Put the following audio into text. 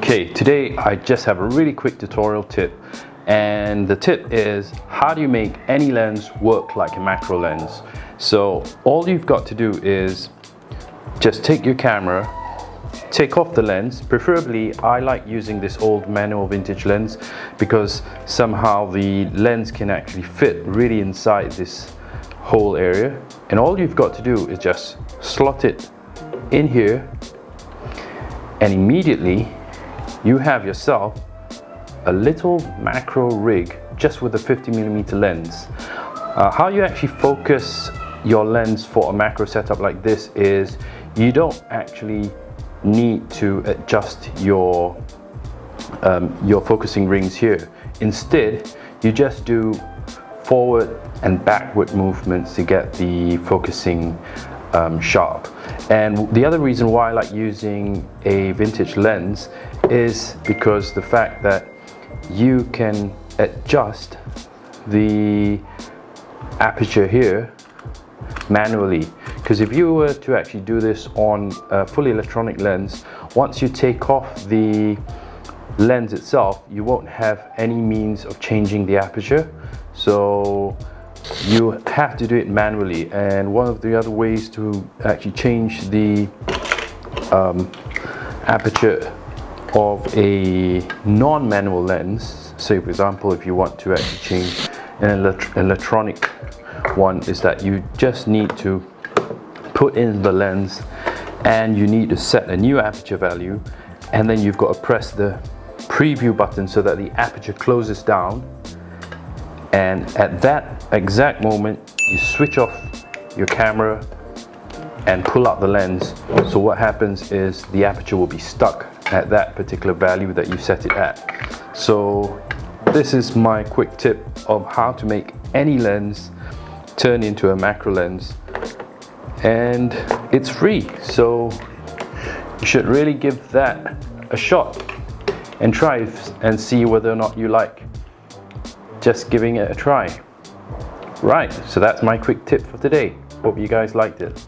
Okay, today I just have a really quick tutorial tip, and the tip is how do you make any lens work like a macro lens. So all you've got to do is just take your camera, take off the lens. Preferably I like using this old manual vintage lens because somehow the lens can actually fit really inside this whole area, and all you've got to do is just slot it in here, and immediately you have yourself a little macro rig just with a 50mm lens. How you actually focus your lens for a macro setup like this is you don't actually need to adjust your focusing rings here. Instead, you just do forward and backward movements to get the focusing sharp. And the other reason why I like using a vintage lens is because the fact that you can adjust the aperture here manually. Because if you were to actually do this on a fully electronic lens, once you take off the lens itself, you won't have any means of changing the aperture. So you have to do it manually, and one of the other ways to actually change the aperture of a non-manual lens, say for example if you want to actually change an electronic one, is that you just need to put in the lens and you need to set a new aperture value, and then you've got to press the preview button so that the aperture closes down, and at that exact moment you switch off your camera and pull out the lens. So what happens is the aperture will be stuck at that particular value that you set it at. So this is my quick tip of how to make any lens turn into a macro lens, and it's free, so you should really give that a shot and try and see whether or not you like just giving it a try. Right, so that's my quick tip for today. Hope you guys liked it.